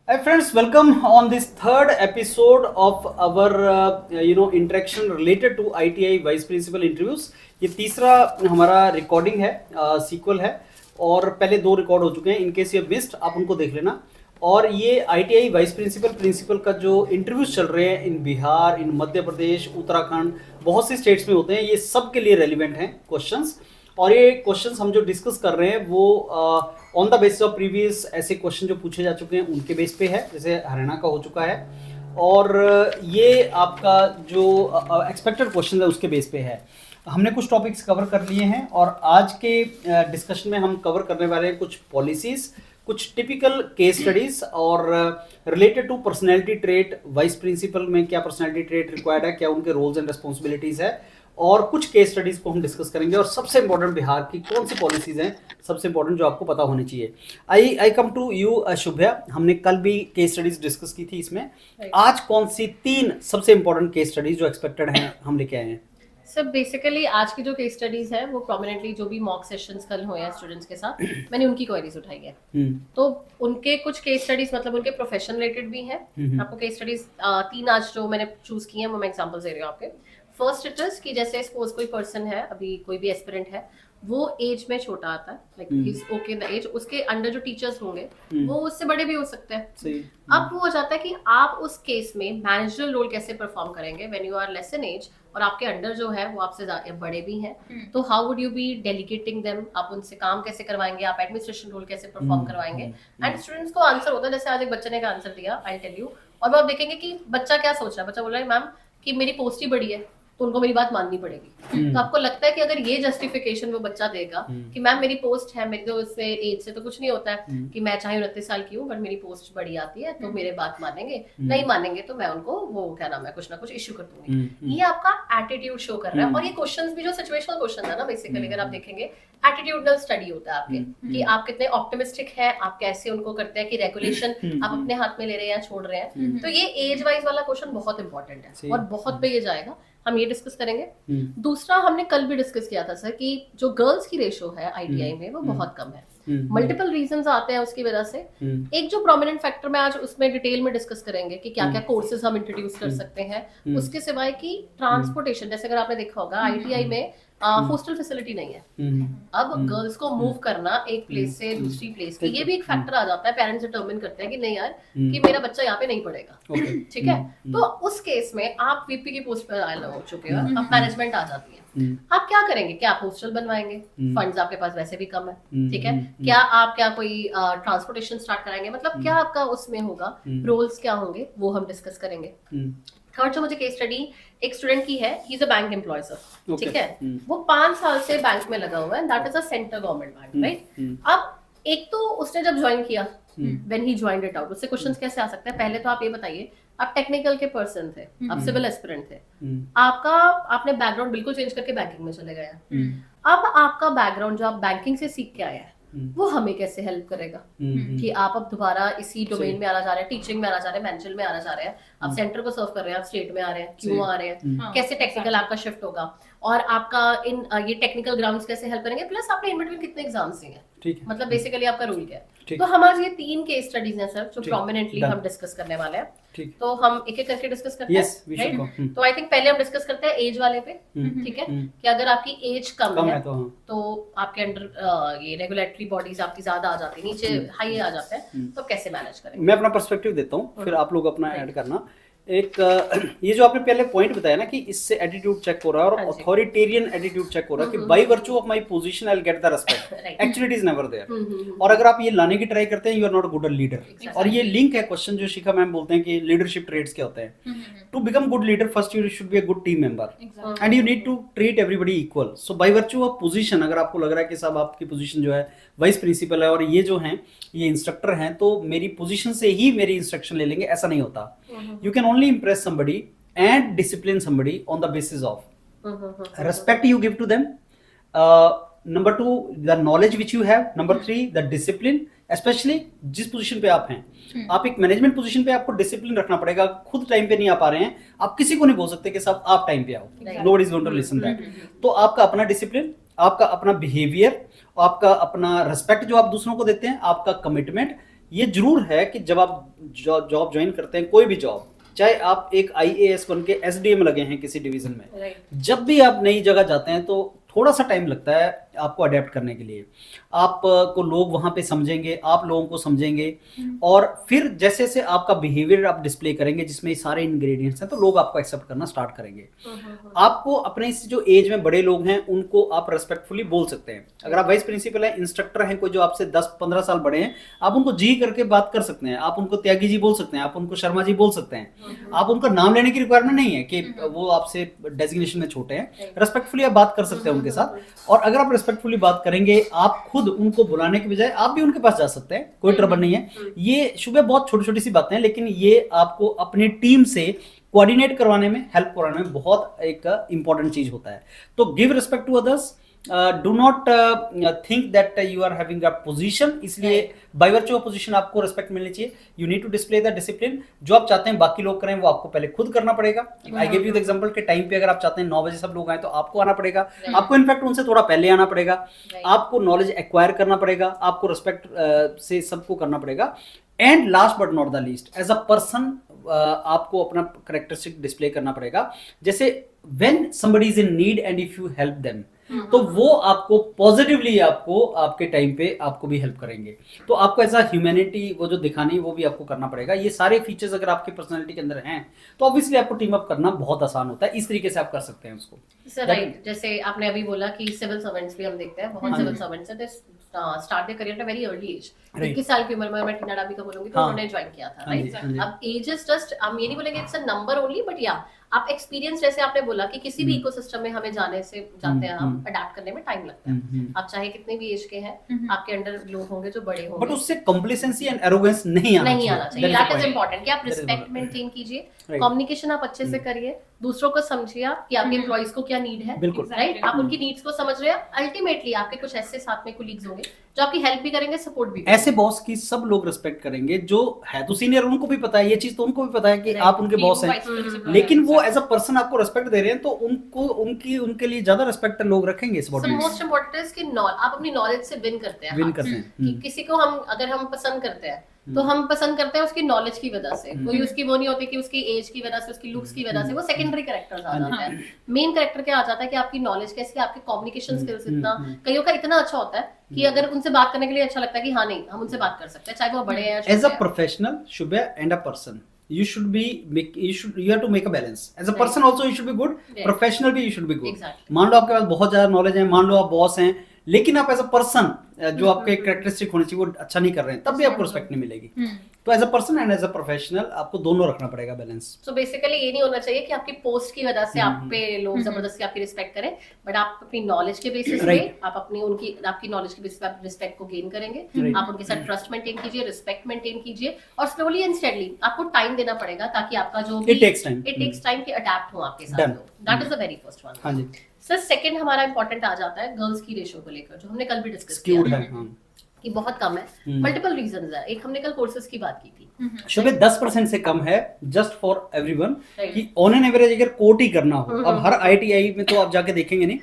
Hi friends, welcome on this third episode of our interaction related to ITI Vice Principal Interviews. ये तीसरा हमारा recording है, sequel है और पहले दो रिकॉर्ड हो चुके हैं. इन केस ये मिस्ड आप उनको देख लेना. और ये ITI वाइस प्रिंसिपल का जो इंटरव्यूज चल रहे हैं इन बिहार, इन मध्य प्रदेश, उत्तराखंड, बहुत सी स्टेट्स में होते हैं. ये सब के लिए रेलिवेंट हैं क्वेश्चंस. और ये क्वेश्चंस हम जो डिस्कस कर रहे हैं वो on the basis of previous ऐसे क्वेश्चन जो पूछे जा चुके हैं उनके बेस पे है. जैसे हरियाणा का हो चुका है और ये आपका जो एक्सपेक्टेड क्वेश्चन है उसके बेस पे है. हमने कुछ टॉपिक्स कवर कर लिए हैं और आज के डिस्कशन में हम कवर करने वाले हैं कुछ पॉलिसीज, कुछ टिपिकल केस स्टडीज और related to personality trait. Vice principal में क्या पर्सनैलिटी ट्रेट रिक्वायर्ड है, क्या उनके रोल्स एंड रिस्पॉन्सिबिलिटीज है, और कुछ केस स्टडीज को हम डिस्कस करेंगे. और सबसे इंपॉर्टेंट बिहार की कौन सी पॉलिसीज हैं सबसे इंपॉर्टेंट जो आपको पता होनी चाहिए. आई कम टू यू शुभ्या. हमने कल भी केस स्टडीज डिस्कस की थी इसमें. आज कौन सी तीन सबसे इंपॉर्टेंट केस स्टडीज जो एक्सपेक्टेड हैं हम लेके आए हैं? सर बेसिकली आज की जो केस स्टडीज है वो प्रोमिनेंटली जो भी मॉक सेशंस कल हुए हैं स्टूडेंट्स के साथ मैंने उनकी क्वेरीज उठाई है. तो उनके कुछ केस स्टडीज मतलब उनके प्रोफेशन रिलेटेड भी है. आपको केस स्टडीज तीन आज जो मैंने चूज की है वो मैं एग्जांपल्स दे रही हूँ आपके. फर्स्ट इट इज कि जैसे सपोज कोई पर्सन है, अभी कोई भी एस्पिरेंट है, वो एज में छोटा आता है, like he is okay in the age. उसके अंडर जो टीचर्स होंगे वो उससे बड़े भी हो सकते हैं. अब वो हो जाता है कि आप उस केस में मैनेजरल रोल कैसे परफॉर्म करेंगे when you are less in age और आपके अंडर जो है वो आपसे बड़े भी हैं. तो how would you be delegating them, आप उनसे काम कैसे करवाएंगे, आप एडमिनिस्ट्रेशन रोल कैसे परफॉर्म करवाएंगे. एंड स्टूडेंट्स को आंसर होता है, जैसे आज एक बच्चे ने का आंसर दिया, आई टेल यू. और वो आप देखेंगे कि बच्चा क्या सोच रहा है. बच्चा बोल रहा है मैम कि मेरी पोस्ट ही बड़ी है तो उनको मेरी बात माननी पड़ेगी. तो आपको लगता है कि अगर ये जस्टिफिकेशन वो बच्चा देगा कि मैम मेरी पोस्ट है, मेरी तो इससे एज से तो कुछ नहीं होता है कि मैं चाहे 29 साल की हूँ बट मेरी पोस्ट बड़ी आती है तो मेरे बात मानेंगे, नहीं मानेंगे तो मैं उनको वो क्या नाम है कुछ ना कुछ इश्यू कर दूंगी. ये आपका एटीट्यूड शो कर रहा है. और ये क्वेश्चंस भी जो सिचुएशनल क्वेश्चन है ना, बेसिकली अगर आप देखेंगे एटीट्यूडनल स्टडी होता है आपके कि आप कितने ऑप्टिमिस्टिक हैं, आप कैसे उनको करते हैं कि रेगुलेशन आप अपने हाथ में ले रहे हैं या छोड़ रहे हैं. तो ये एज वाइज वाला क्वेश्चन बहुत इंपॉर्टेंट है और बहुत पे ये जाएगा. हम ये डिस्कस करेंगे. दूसरा हमने कल भी डिस्कस किया था सर कि जो गर्ल्स की रेशो है आईटीआई में वो बहुत कम है. मल्टीपल रीजंस आते हैं उसकी वजह से. एक जो प्रोमिनेंट फैक्टर में आज उसमें डिटेल में डिस्कस करेंगे कि क्या क्या कोर्सेज हम इंट्रोड्यूस कर सकते हैं. उसके सिवाय की ट्रांसपोर्टेशन, जैसे अगर आपने देखा होगा आईटीआई में हॉस्टल फैसिलिटी नहीं है. अब गर्ल्स को मूव करना एक प्लेस से दूसरी प्लेस की, ये भी एक फैक्टर आ जाता है. पेरेंट्स डिटरमिन करते हैं कि नहीं यार कि मेरा बच्चा यहाँ पे नहीं पढ़ेगा. ठीक है, तो उस केस में आप वीपी की पोस्ट पर आए हो चुके हो, अब मैनेजमेंट आ जाती है. आप क्या करेंगे? क्या आप हॉस्टल बनवाएंगे? फंड्स आपके पास वैसे भी कम है. ठीक है, क्या आप क्या कोई ट्रांसपोर्टेशन स्टार्ट कराएंगे? मतलब क्या आपका उसमें होगा, रोल्स क्या होंगे, वो हम डिस्कस करेंगे. थर्ड जो मुझे केस स्टडी एक स्टूडेंट की है, he is a bank employee sir. ठीक है, वो 5 साल से बैंक में लगा हुआ है. That is a central government bank, right. अब एक तो उसने जब ज्वाइन किया, when he joined it out, उससे क्वेश्चंस कैसे आ सकते हैं. पहले तो आप ये बताइए, आप टेक्निकल के पर्सन थे, आप सिविल एस्पिरेंट थे, आपने बैकग्राउंड बिल्कुल चेंज करके बैंकिंग में चले गए. अब आपका बैकग्राउंड जो आप बैंकिंग से सीख के आए हैं वो हमें कैसे हेल्प करेगा कि आप अब दोबारा इसी डोमेन में आना चाह रहे हैं, टीचिंग में आना चाह रहे हैं, मैनेजर में आना चाह रहे हैं, आप सेंटर को सर्व कर रहे हैं, आप स्टेट में आ रहे हैं, क्यों आ रहे हैं, कैसे टेक्निकल आपका शिफ्ट होगा और आपका इन ये टेक्निकल ग्राउंड्स कैसे हेल्प करेंगे, प्लस आपने इन बिटवीन कितने एग्जाम्स दिए हैं. मतलब बेसिकली आपका रोल क्या है. तो हम आज ये 3 केस स्टडीज हैं सर जो प्रोमिनेंटली हम डिस्कस करने वाले हैं. तो हम एक एक करके डिस्कस करते हैं, राइट. तो आई थिंक पहले हम डिस्कस करते हैं एज वाले पे. ठीक है, कि अगर आपकी एज कम है तो आपके अंडर ये रेगुलेटरी बॉडीज आपकी ज्यादा आ जाती है, नीचे हाई आ जाते हैं, तो कैसे मैनेज करेंगे. मैं अपना पर्सपेक्टिव देता हूँ, फिर आप लोग अपना ऐड करना. एक ये जो आपने पहले पॉइंट बताया ना कि इससे एटीट्यूड चेक हो रहा है और अथॉरिटेरियन एटीट्यूड चेक हो रहा है कि by virtue of my position I will get the respect. Actually it is never there. और अगर आप ये लाने की ट्राई करते हैं, you are not a good leader. और ये लिंक है क्वेश्चन जो शिखा मैम बोलते हैं कि लीडरशिप ट्रेट्स क्या होते हैं. To become good leader first you should be a good team member and you need to treat everybody equal. So by virtue of position, अगर आपको लग रहा है कि साहब आपकी पोजीशन जो है वाइस प्रिंसिपल है और ये जो हैं ये इंस्ट्रक्टर हैं तो मेरी पोजीशन से ही मेरी इंस्ट्रक्शन ले लेंगे, ऐसा नहीं होता. You can only Impress somebody and discipline somebody on the basis of respect you give to them, number 2 the knowledge which you have, number 3 the discipline. especially जिस पोजीशन पे आप हैं, आप एक मैनेजमेंट पोजीशन पे, आपको डिसिप्लिन रखना पड़ेगा. खुद टाइम पे नहीं आ पा रहे हैं, आप किसी को नहीं बोल सकते कि साहब आप टाइम पे आओ. Nobody is going to listen that. तो आपका अपना डिसिप्लिन, आपका अपना बिहेवियर, आपका अपना रिस्पेक्ट जो आप दूसरों को देते हैं, आपका कमिटमेंट, ये जरूर है कि जब आप जॉब ज्वाइन करते हैं, कोई भी जॉब, चाहे आप एक IAS बन के SDM लगे हैं किसी डिवीजन में, जब भी आप नई जगह जाते हैं तो थोड़ा सा टाइम लगता है आपको अडेप्ट करने के लिए। आपको लोग वहाँ पे समझेंगे, आप लोगों को समझेंगे, और फिर जैसे जैसे आपका बिहेवियर आप डिस्प्ले करेंगे जिसमें सारे इंग्रेडिएंट्स हैं, तो लोग आपको एक्सेप्ट करना स्टार्ट करेंगे। आपको अपने इस जो एज में बड़े लोग हैं उनको आप रेस्पेक्टफुली बोल सकते हैं। अगर आप वाइस प्रिंसिपल हैं, इंस्ट्रक्टर हैं, कोई जो आपसे 10-15 साल बड़े हैं, आप उनको जी करके बात कर सकते हैं, आप उनको त्यागी जी बोल सकते हैं, आप उनको शर्मा जी बोल सकते हैं। आप उनका नाम लेने की रिक्वायरमेंट नहीं है कि वो आपसे डेजिग्नेशन में छोटे हैं, रेस्पेक्टफुली आप बात कर सकते हैं उनके साथ। और अगर आप रेस्पेक्टफुली बात करेंगे, आप खुद उनको बुलाने के बजाय आप भी उनके पास जा सकते हैं, कोई ट्रबल नहीं है। ये शुभ बहुत छोटी छोटी सी बातें हैं, लेकिन ये आपको अपनी टीम से कोऑर्डिनेट करवाने में, हेल्प करवाने में बहुत एक इंपॉर्टेंट चीज होता है। तो give respect to others, do not think that you are having a position, इसलिए बाय वर्च्यू ऑफ पोजीशन आपको रिस्पेक्ट मिलनी चाहिए। You need to display the discipline. जो आप चाहते हैं बाकी लोग करें, वो आपको पहले खुद करना पड़ेगा। I give you the example के टाइम पे अगर आप चाहते हैं 9 बजे सब लोग आए, तो आपको आना पड़ेगा। आपको इनफैक्ट उनसे थोड़ा पहले आना पड़ेगा। आपको नॉलेज एक्वायर करना पड़ेगा, आपको रिस्पेक्ट से सबको करना पड़ेगा। And last but not the least, as a person आपको अपना करेक्टरिस्टिक डिस्प्ले करना पड़ेगा। जैसे when somebody is in need and if you help them, तो वो आपको पॉजिटिवली, आपको आपके टाइम पे आपको भी हेल्प करेंगे। तो आपको ऐसा ह्यूमैनिटी वो जो दिखानी, वो भी आपको करना पड़ेगा। ये सारे फीचर्स अगर आपके पर्सनालिटी के अंदर हैं, तो ऑब्वियसली आपको टीम अप करना बहुत आसान होता है। इस तरीके से आप कर सकते हैं उसको। सर राइट, जैसे आपने अभी बोला कि सिविल सर्वेंट्स भी हम देखते हैं, बहुत सिविल सर्वेंट्स हैं, start their career at a very early age. 21 साल की उम्र में, मैं टीना डाबी का बोलूंगी, तो उन्होंने ज्वाइन किया था, राइट। अब एज इज जस्ट, हम ये नहीं बोलेंगे it's a number only, but या आप एक्सपीरियंस, जैसे आपने बोला कि किसी भी इकोसिस्टम में हमें जाने से जाते हैं, हम अडैप्ट करने में टाइम लगता है। आप चाहे कितने भी एज के हैं, आपके अंडर लोग होंगे जो बड़े होंगे, बट उससे कॉम्प्लेसेंसी एंड एरोगेंस नहीं आना चाहिए। दैट इज इंपॉर्टेंट कि आप रिस्पेक्ट मेंटेन कीजिए, कम्युनिकेशन आप अच्छे से करिए, दूसरों को समझिए आप कि आपके एम्प्लॉइज को क्या नीड है, राइट। आप उनकी नीड्स को समझ रहे हैं। अल्टीमेटली आपके कुछ ऐसे साथ में कोलीग्स होंगे जो आपकी हेल्प भी करेंगे, सपोर्ट भी। ऐसे बॉस की सब लोग रिस्पेक्ट करेंगे जो है तो सीनियर, उनको भी पता है ये चीज, तो उनको भी पता है कि आप उनके बॉस हैं, लेकिन वो एज अ पर्सन आपको रिस्पेक्ट दे रहे हैं, तो उनको उनके लिए ज्यादा रिस्पेक्ट लोग रखेंगे। मोस्ट इंपॉर्टेंट इज कि आप अपनी नॉलेज से विन करते हैं। किसी को हम अगर हम पसंद करते हैं, तो हम पसंद करते हैं उसकी नॉलेज की वजह से। कोई उसकी वो नहीं होती कि उसकी एज की वजह से, उसकी लुक्स की वजह से, वो सेकेंडरी कैरेक्टर्स आ जाते हैं। मेन कैरेक्टर क्या आ जाता है कि आपकी नॉलेज कैसी, आपके कम्युनिकेशन स्किल्स इतना, कईयों का इतना अच्छा होता है कि अगर उनसे बात करने के लिए अच्छा लगता है कि हाँ नहीं, हम उनसे बात कर सकते हैं, चाहे वो बड़े हैं। एज अ प्रोफेशनल शुभ and a person, you have to make a balance. As a person also you should be good, professional भी you should be good. मान लो आपके पास बहुत ज्यादा नॉलेज है, मान लो आप बॉस हैं, लेकिन आप एज अ पर्सन जो आपके कैरेक्टरिस्टिक होने चाहिए वो अच्छा नहीं कर रहे हैं, तब भी आपको रिस्पेक्ट नहीं मिलेगी। तो as a person and as a professional आपको दोनों रखना पड़ेगा बैलेंस। सो बेसिकली ये नहीं होना चाहिए कि आपकी पोस्ट की वजह से आप पे लोग जबरदस्ती आपकी रिस्पेक्ट करें, बट आप अपनी नॉलेज के बेसिस पे आप अपनी आपकी नॉलेज के बेसिस पे आप रिस्पेक्ट को गेन करेंगे। आप उनके साथ ट्रस्ट मेंटेन कीजिए, रिस्पेक्ट मेंटेन कीजिए, और स्लोली एंड स्टेडली आपको टाइम देना पड़ेगा ताकि आपका जो इट टेक्स टाइम कि अडैप्ट हो आपके साथ लोग। That is the very first one. हां जी सर, सेकंड हमारा इंपॉर्टेंट आ जाता है गर्ल्स की रेशियो को लेकर, जो हमने कल भी डिस्कस किया कि बहुत कम है। मल्टीपल रीजंस है। एक हमने कल कोर्सेज की बात की थी, शुभ 10% से कम है, जस्ट फॉर एवरीवन, कि ऑन एन एवरेज अगर कोट ही करना हो, अब हर ITI में तो आप जाके देखेंगे नहीं,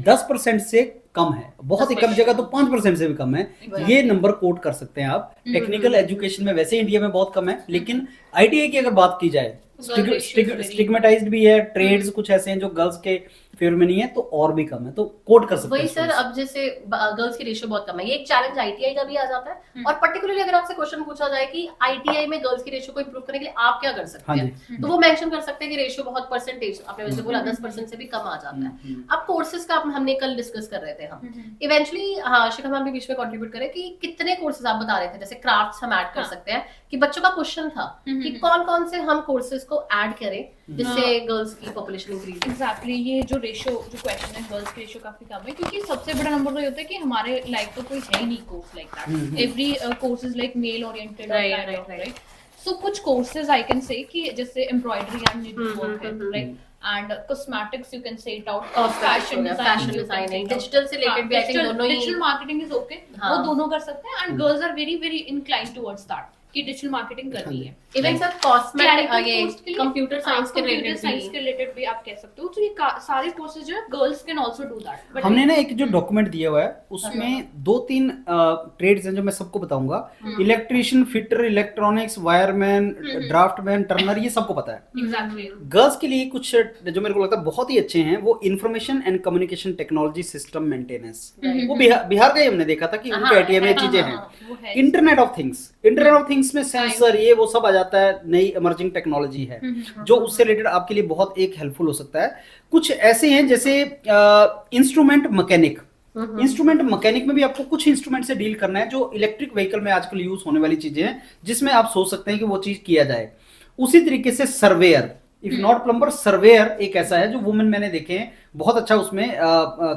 10% से कम है। बहुत ही कम जगह तो 5% से भी कम है। ये नंबर कोट कर सकते हैं आप। टेक्निकल एजुकेशन में वैसे इंडिया में बहुत कम है, लेकिन ITI की अगर बात की जाए, स्टिग्मेटाइज्ड भी है, ट्रेड्स कुछ ऐसे हैं जो गर्ल्स के फेवर में नहीं है, तो और भी कम है, तो कोड कर सकते हैं। वही सर, अब जैसे गर्ल्स की रेशियो बहुत कम है, ये एक चैलेंज ITI का भी आ जाता है। और पर्टिकुलरली अगर आपसे क्वेश्चन पूछा जाए कि ITI में गर्ल्स की रेशियो को इंप्रूव करने के लिए आप क्या कर सकते हैं, तो वो मेंशन कर सकते हैं कि रेशियो बहुत परसेंटेज, आपने वैसे बोला 10% से भी कम आ जाता है। अब कोर्सेज का हमने कल डिस्कस कर रहे थे हम, इवेंचुअली शिखा मैम भी बीच में कंट्रीब्यूट करें कि कितने कोर्सेज आप बता रहे थे, जैसे क्राफ्ट्स हम ऐड कर सकते हैं, कि बच्चों का क्वेश्चन था कि कौन कौन से हम कोर्सेज को ऐड करें जिससे गर्ल्स की पॉपुलेशन इंक्रीज। एग्जैक्टली, ये जो रेशियो, जो क्वेश्चन है, गर्ल्स की रेशियो काफी कम है, क्योंकि सबसे बड़ा नंबर तो ये होता है कि हमारे लाइक तो कोई है ही नहीं course like that. Every course is like male oriented, right. So कुछ कोर्सेज आई कैन से कि जैसे एम्ब्रॉयडरी एंड नीडलवर्क है, right, and cosmetics you can say it out, fashion designing, digital से related भी I think दोनों ही, digital marketing is okay, वो दोनों कर सकते हैं, and girls are very very inclined towards that, कि डिजिटल मार्केटिंग करनी है। इवन सर कॉस्मेटिक ये पोस्ट के लिए कंप्यूटर साइंस के कंप्यूटर रिलेटेड साइंस के रिलेटेड भी आप कह सकते हो। तो ये सारे कोर्सेज जो है girls can also do that. हमने ना एक जो डॉक्यूमेंट दिया हुआ है उसमें 2-3 ट्रेड्स हैं जो मैं सबको बताऊंगा। Electrician, fitter, electronics, wireman, draftman, turner, ये सबको पता है। एग्जैक्टली। गर्ल्स के लिए कुछ जो मेरे को लगता है बहुत ही अच्छे हैं, वो information and communication technology system maintenance. वो बिहार का ही हमने देखा था कि उनके आईटीआई में चीजें हैं। इंटरनेट ऑफ थिंग्स में सेंसर ये वो सब आ जाता है, नई इमर्जिंग टेक्नोलॉजी है जो उससे रिलेटेड आपके लिए बहुत एक हेल्पफुल हो सकता है। कुछ ऐसे हैं जैसे इंस्ट्रूमेंट मैकेनिक में भी आपको कुछ इंस्ट्रूमेंट से डील करना है जो इलेक्ट्रिक व्हीकल में आजकल यूज होने वाली चीजें हैं, जिसमें आप सोच सकते हैं कि वो चीज किया जाए। उसी तरीके से surveyor, if not plumber, surveyor एक ऐसा है जो वुमेन मैंने देखे हैं बहुत अच्छा उसमें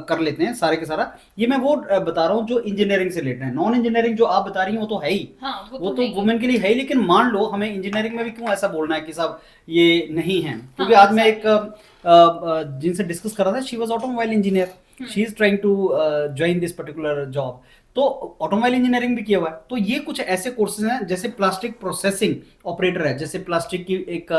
कर लेते हैं सारे के सारा। ये मैं वो बता रहा हूँ जो इंजीनियरिंग से रिलेटेड है। नॉन इंजीनियरिंग जो आप बता रही हैं वो तो है ही, वो तो वुमेन के लिए है ही। लेकिन मान लो हमें इंजीनियरिंग में भी क्यों ऐसा बोलना है कि साहब ये नहीं है, क्योंकि आज मैं एक जिनसे डिस्कस कर रहा था, she was automobile engineer, she is trying to join this particular job, तो ऑटोमोबाइल इंजीनियरिंग भी किया हुआ है। तो ये कुछ ऐसे कोर्सेज हैं जैसे प्लास्टिक प्रोसेसिंग ऑपरेटर है, जैसे प्लास्टिक की एक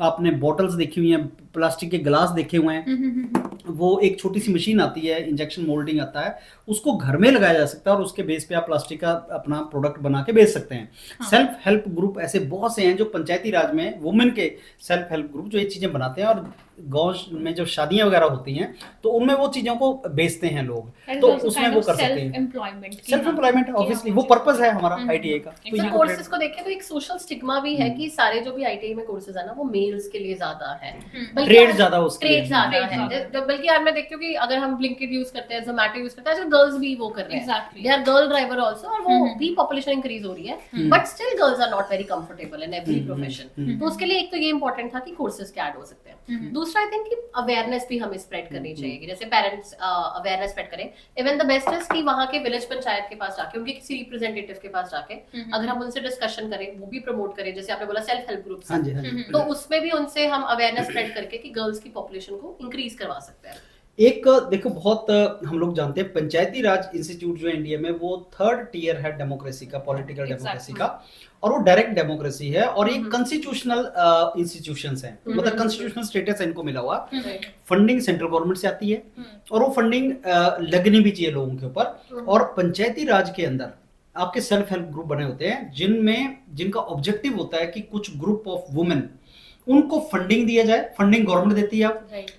आपने बॉटल्स देखी हुई हैं, प्लास्टिक के ग्लास देखे हुए हैं, वो एक छोटी सी मशीन आती है, इंजेक्शन मोल्डिंग आता है, उसको घर में लगाया जा सकता है और उसके बेस पे आप प्लास्टिक का अपना प्रोडक्ट बना के बेच सकते हैं। सेल्फ हेल्प ग्रुप ऐसे बहुत से हैं जो पंचायती राज में वुमेन के सेल्फ हेल्प ग्रुप जो ये चीजें बनाते हैं, और गाँव में जो शादियां वगैरह होती हैं तो उनमें वो चीजों को बेचते हैं लोग, तो उसमें वो कर सकते हैं। सेल्फ एम्प्लॉयमेंट ऑब्वियसली वो पर्पस है हमारा आईटीआई का। तो ये कोर्सेज को देखें तो एक सोशल स्टिग्मा भी है कि सारे जो भी आईटीआई में कोर्सेज है ना वो मेल्स के लिए ज्यादा है, ट्रेड ज्यादा उसके लिए। ट्रेड ज्यादा है। बल्कि यार मैं देखती हूँ कि अगर हम ब्लिंकिट यूज करते हैं, जोमेटो यूज करते हैं, गर्ल्स भी वो कर रहे हैं, they are girl driver also, और वो भी पॉपुलेशन इंक्रीज हो रही है, but still girls are not very comfortable in every profession. तो उसके लिए एक तो ये इंपॉर्टेंट था कि कोर्सेज क्या ऐड हो सकते हैं। दूसरा आई थिंक कि अवेयरनेस भी हमें स्प्रेड करनी चाहिए कि जैसे पेरेंट्स अवेयरनेस स्प्रेड करें। इवन द बेस्ट इज कि वहाँ के विलेज पंचायत के पास जाके, उनके किसी रिप्रेजेंटेटिव के पास जाके अगर हम उनसे डिस्कशन करें, वो भी प्रमोट करें, जैसे आपने बोला सेल्फ हेल्प ग्रुप्स, तो उसमें भी उनसे हम अवेयरनेस स्प्रेड करके कि गर्ल्स की पॉपुलेशन को इंक्रीज करवा सकते हैं। एक देखो बहुत हम लोग जानते हैं पंचायती राज इंस्टीट्यूट जो इंडिया में वो 3rd टियर है डेमोक्रेसी का, पॉलिटिकल डेमोक्रेसी का, और वो डायरेक्ट डेमोक्रेसी है, और ये कॉन्स्टिट्यूशनल इंस्टीट्यूशंस हैं, मतलब कॉन्स्टिट्यूशनल स्टेटस इनको मिला हुआ। फंडिंग सेंट्रल गवर्नमेंट से आती है और वो फंडिंग लगनी भी चाहिए लोगों के ऊपर। और पंचायती राज के अंदर आपके सेल्फ हेल्प ग्रुप बने होते हैं जिनका ऑब्जेक्टिव होता है कि कुछ ग्रुप ऑफ वुमेन, उनको फंडिंग दिया जाए, फंडिंग गवर्नमेंट देती है,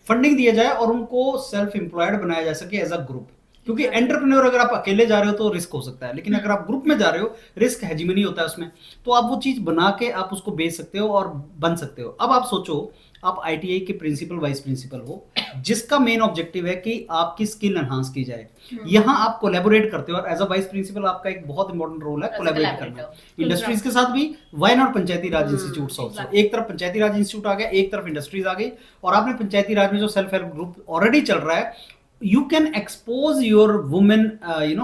फंडिंग दिया जाए और उनको सेल्फ एम्प्लॉयड बनाया जा सके एज अ ग्रुप। क्योंकि एंटरप्रेन्योर अगर आप अकेले जा रहे हो तो रिस्क हो सकता है, लेकिन अगर आप ग्रुप में जा रहे हो रिस्क हेजिमनी होता है उसमें, तो आप वो चीज बना के आप उसको बेच सकते हो और बन सकते हो। अब आप सोचो, आप आईटीआई के प्रिंसिपल वाइस प्रिंसिपल हो, जिसका मेन ऑब्जेक्टिव है कि आपकी स्किल एनहांस की जाए। यहाँ आप कोलैबोरेट करते हो, और एज अ वाइस प्रिंसिपल आपका एक बहुत इंपॉर्टेंट रोल है कोलैबोरेट करना इंडस्ट्रीज के साथ भी। Why not Panchayati Raj institute also. एक तरफ पंचायती राज इंस्टीट्यूट आ गया, एक तरफ इंडस्ट्रीज आ गई, और आपने पंचायती राज में जो सेल्फ हेल्प ग्रुप ऑलरेडी चल रहा है, you can expose your women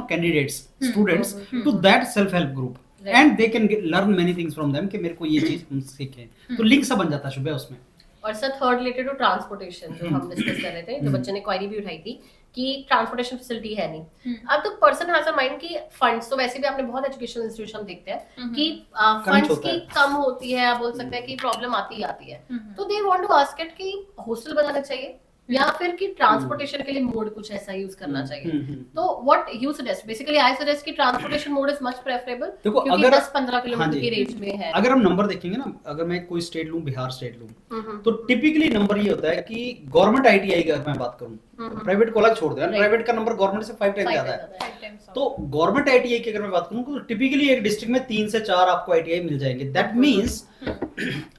candidates, students to that self help group, and they can learn many things from them कि मेरे को ये चीज हम सीखें। तो लिंक सा बन जाता है शुभ उसमें। और sir third related to transportation जो हम डिस्कस कर रहे थे, जो बच्चे ने क्वेरी भी उठाई थी कि ट्रांसपोर्टेशन फैसिलिटी है नहीं। अब तो पर्सन हैज अ माइंड कि फंड्स, तो वैसे भी आपने बहुत एजुकेशनल इंस्टीट्यूशन देखते हैं कि फंड्स की कम होती है, आप बोल सकते हैं कि प्रॉब्लम आती है, तो they want to ask it कि हॉस्टल बनाना चाहिए या फिर कि ट्रांसपोर्टेशन के लिए मोड कुछ ऐसा यूज करना चाहिए। तो what you suggest? Basically I suggest कि transportation mode is much preferable, क्योंकि अगर 10-15 किलोमीटर की रेंज में है। अगर हम नंबर देखेंगे ना, अगर मैं कोई स्टेट लूं, बिहार स्टेट लूं, तो टिपिकली नंबर ये होता है कि गवर्नमेंट आईटीआई का मैं बात करूं, प्राइवेट को अलग छोड़ दो, प्राइवेट का नंबर गवर्नमेंट से 5 टाइम ज्यादा है। तो गवर्नमेंट आईटीआई की अगर मैं बात करूं तो टिपिकली एक डिस्ट्रिक्ट में 3 से 4 आपको आईटीआई मिल जाएंगे। दैट मींस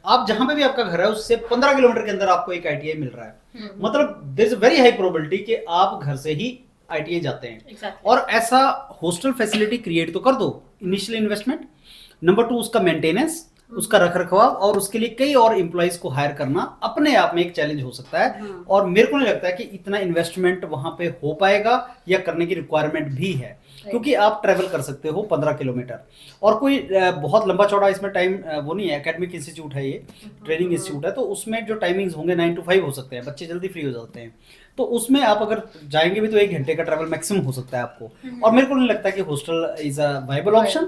आप जहां पे भी आपका घर है उससे 15 किलोमीटर के अंदर आपको एक आईटीआई मिल रहा है। मतलब there is a very high probability कि आप घर से ही आईटीआई जाते हैं। और ऐसा हॉस्टल फैसिलिटी क्रिएट तो कर दो, इनिशियल इन्वेस्टमेंट, नंबर 2 उसका मेंटेनेंस, उसका रखरखाव, और उसके लिए कई और एम्प्लॉइज को हायर करना अपने आप में एक चैलेंज हो सकता है। और मेरे को नहीं लगता है कि इतना इन्वेस्टमेंट वहां पे हो पाएगा या करने की रिक्वायरमेंट भी है, क्योंकि आप ट्रेवल कर सकते हो 15 किलोमीटर, और कोई बहुत लंबा चौड़ा इसमें टाइम वो नहीं है। एकेडमिक इंस्टीट्यूट है, ये ट्रेनिंग इंस्टीट्यूट है, तो उसमें जो टाइमिंग्स होंगे 9 to 5 हो सकते हैं, बच्चे जल्दी फ्री हो जाते हैं। तो उसमें आप अगर जाएंगे भी तो 1 घंटे का ट्रैवल मैक्सिमम हो सकता है आपको। और मेरे को नहीं लगता कि hostel is a viable option,